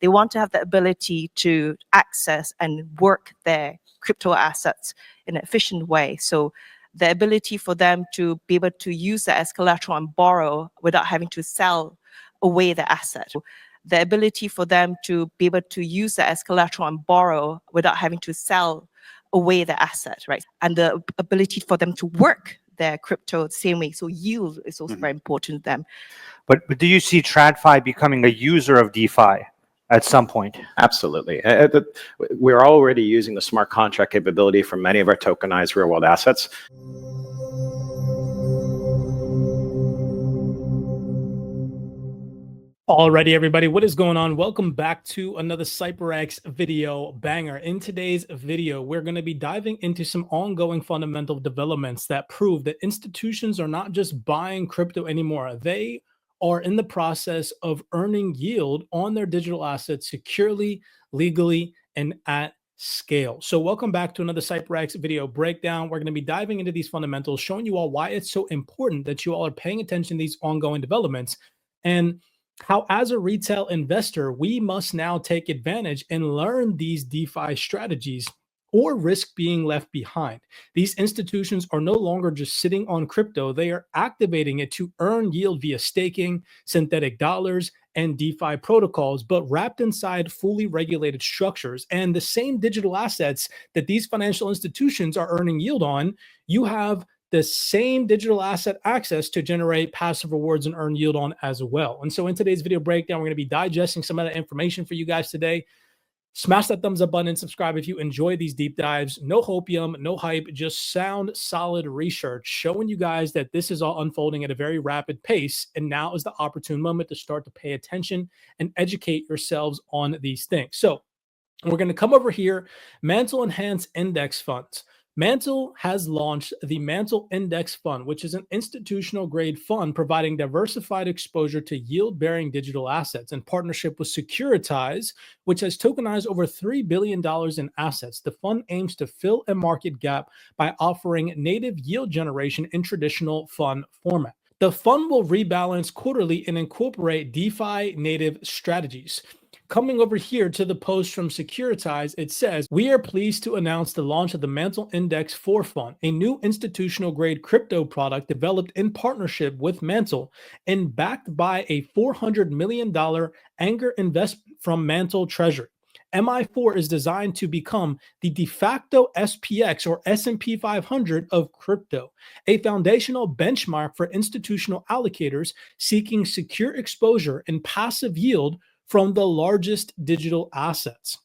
They want to have the ability to access and work their crypto assets in an efficient way. So the ability for them to be able to use that as collateral and borrow without having to sell away the asset. The ability for them to be able to use that as collateral and borrow without having to sell away the asset, right? And the ability for them to work their crypto the same way. So yield is also very important to them. But do you see TradFi becoming a user of DeFi at some point? Absolutely. We're already using the smart contract capability for many of our tokenized real world assets. Alrighty, everybody, what is going on? Welcome back to another CYPRX video banger. In today's video, we're going to be diving into some ongoing fundamental developments that prove that institutions are not just buying crypto anymore. They are in the process of earning yield on their digital assets securely, legally, and at scale. So welcome back to another CYPRX video breakdown. We're going to be diving into these fundamentals, showing you all why it's so important that you all are paying attention to these ongoing developments, and how as a retail investor, we must now take advantage and learn these DeFi strategies or risk being left behind. These institutions are no longer just sitting on crypto. They are activating it to earn yield via staking, synthetic dollars, and DeFi protocols, but wrapped inside fully regulated structures. And the same digital assets that these financial institutions are earning yield on, you have the same digital asset access to generate passive rewards and earn yield on as well. And so in today's video breakdown, we're going to be digesting some of that information for you guys today. Smash that thumbs up button and subscribe if you enjoy these deep dives. No hopium, no hype, just sound, solid research showing you guys that this is all unfolding at a very rapid pace. And now is the opportune moment to start to pay attention and educate yourselves on these things. So we're going to come over here, Mantle Enhanced Index Funds. Mantle has launched the Mantle Index Fund, which is an institutional grade fund providing diversified exposure to yield-bearing digital assets in partnership with Securitize, which has tokenized over $3 billion in assets. The fund aims to fill a market gap by offering native yield generation in traditional fund format. The fund will rebalance quarterly and incorporate DeFi native strategies. Coming over here to the post from Securitize, it says, "We are pleased to announce the launch of the Mantle Index 4 Fund, a new institutional-grade crypto product developed in partnership with Mantle and backed by a $400 million anchor investment from Mantle Treasury. MI4 is designed to become the de facto SPX or S&P 500 of crypto, a foundational benchmark for institutional allocators seeking secure exposure and passive yield from the largest digital assets.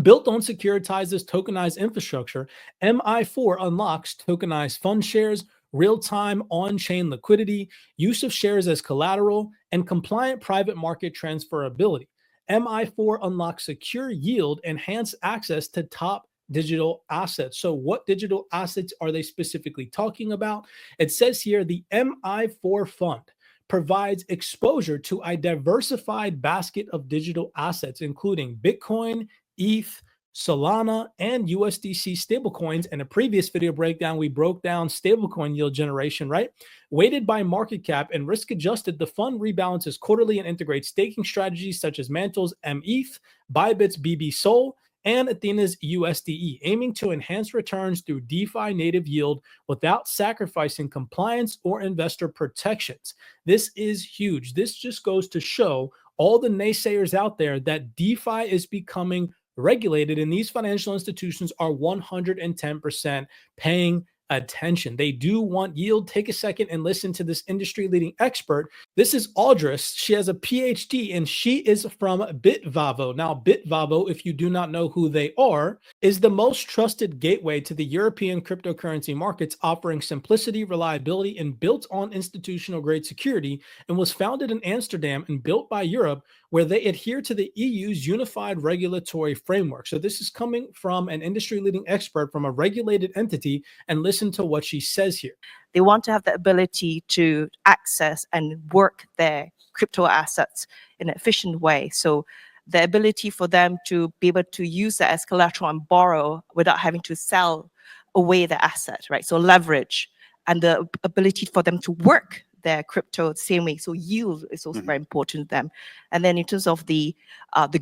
Built on Securitize's tokenized infrastructure, MI4 unlocks tokenized fund shares, real-time on-chain liquidity, use of shares as collateral, and compliant private market transferability. MI4 unlocks secure yield, enhanced access to top digital assets." So what digital assets are they specifically talking about? It says here the MI4 fund provides exposure to a diversified basket of digital assets, including Bitcoin, ETH, Solana, and USDC stablecoins. In a previous video breakdown, we broke down stablecoin yield generation, right? Weighted by market cap and risk adjusted, the fund rebalances quarterly and integrates staking strategies such as Mantle's METH, Bybit's BB Sol, and Athena's USDE, aiming to enhance returns through DeFi native yield without sacrificing compliance or investor protections. This is huge. This just goes to show all the naysayers out there that DeFi is becoming regulated, and these financial institutions are 110% paying attention. They do want yield. Take a second and listen to this industry-leading expert. This is Audris. She has a PhD and she is from BitVavo. Now, BitVavo, if you do not know who they are, is the most trusted gateway to the European cryptocurrency markets, offering simplicity, reliability, and built on institutional-grade security, and was founded in Amsterdam and built by Europe, where they adhere to the EU's unified regulatory framework. So this is coming from an industry-leading expert from a regulated entity, and listen to what she says here. They want to have the ability to access and work their crypto assets in an efficient way. So the ability for them to be able to use that as collateral and borrow without having to sell away the asset, right? So leverage, and the ability for them to work their crypto the same way. So yield is also Mhm. very important to them. And then in terms of the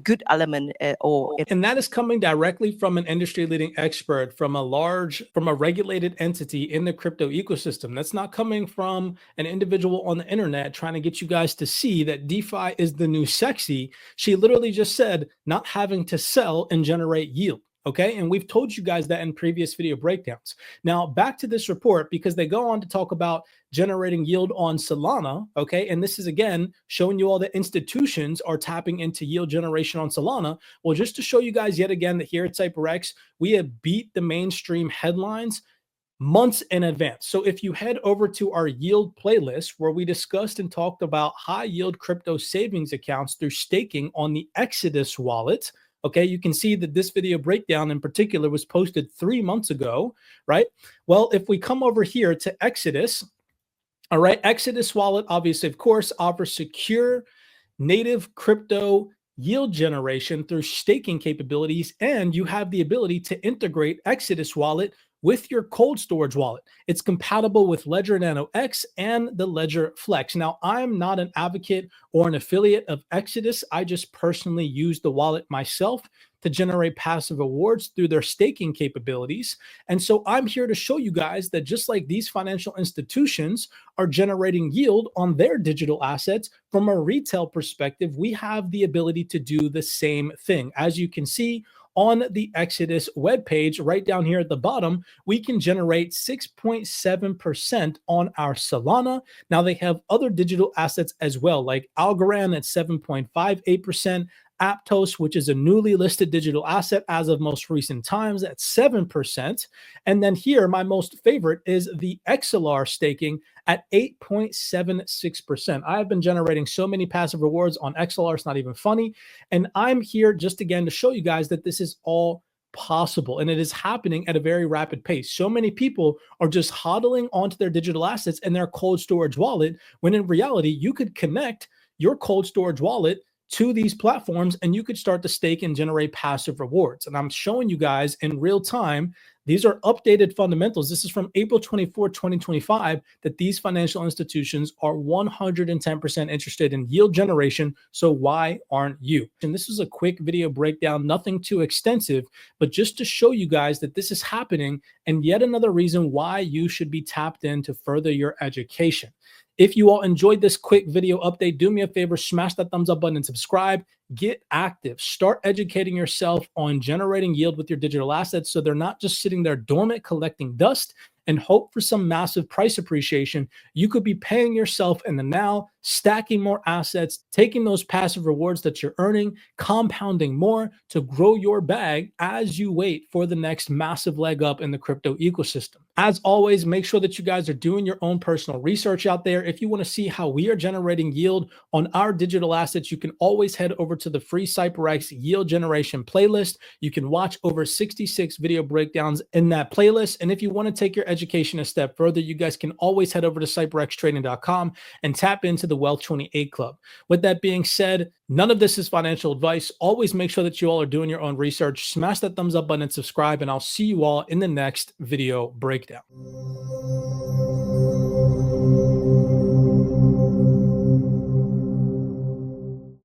good element And that is coming directly from an industry leading expert from a regulated entity in the crypto ecosystem. That's not coming from an individual on the internet trying to get you guys to see that DeFi is the new sexy. She literally just said not having to sell and generate yield. Okay. And we've told you guys that in previous video breakdowns. Now back to this report, because they go on to talk about generating yield on Solana. Okay. And this is again showing you all that institutions are tapping into yield generation on Solana. Well, just to show you guys yet again that here at CYPRX, we have beat the mainstream headlines months in advance. So if you head over to our yield playlist where we discussed and talked about high yield crypto savings accounts through staking on the Exodus wallet, okay, you can see that this video breakdown in particular was posted 3 months ago, right? Well, if we come over here to Exodus, all right, Exodus wallet, obviously, of course, offers secure native crypto yield generation through staking capabilities, and you have the ability to integrate Exodus wallet with your cold storage wallet. It's compatible with Ledger Nano X and the Ledger Flex. Now, I'm not an advocate or an affiliate of Exodus. I just personally use the wallet myself to generate passive rewards through their staking capabilities. And so I'm here to show you guys that just like these financial institutions are generating yield on their digital assets, from a retail perspective, we have the ability to do the same thing. As you can see, on the Exodus webpage, right down here at the bottom, we can generate 6.7% on our Solana. Now they have other digital assets as well, like Algorand at 7.58%, Aptos, which is a newly listed digital asset as of most recent times, at 7%. And then here, my most favorite is the XLR staking at 8.76%. I have been generating so many passive rewards on XLR, it's not even funny. And I'm here just again to show you guys that this is all possible, and it is happening at a very rapid pace. So many people are just hodling onto their digital assets and their cold storage wallet, when in reality, you could connect your cold storage wallet to these platforms and you could start to stake and generate passive rewards. And I'm showing you guys in real time, these are updated fundamentals. This is from April 24, 2025, that these financial institutions are 110% interested in yield generation. So why aren't you? And this is a quick video breakdown, nothing too extensive, but just to show you guys that this is happening, and yet another reason why you should be tapped in to further your education. If you all enjoyed this quick video update, do me a favor, smash that thumbs up button and subscribe. Get active. Start educating yourself on generating yield with your digital assets so they're not just sitting there dormant collecting dust and hope for some massive price appreciation. You could be paying yourself in the now, stacking more assets, taking those passive rewards that you're earning, compounding more to grow your bag as you wait for the next massive leg up in the crypto ecosystem. As always, make sure that you guys are doing your own personal research out there. If you want to see how we are generating yield on our digital assets, you can always head over to the free CYPRX yield generation playlist. You can watch over 66 video breakdowns in that playlist. And if you want to take your education a step further, you guys can always head over to CYPRXtrading.com and tap into the Wealth 28 Club. With that being said, none of this is financial advice. Always make sure that you all are doing your own research. Smash that thumbs up button and subscribe, and I'll see you all in the next video breakdown.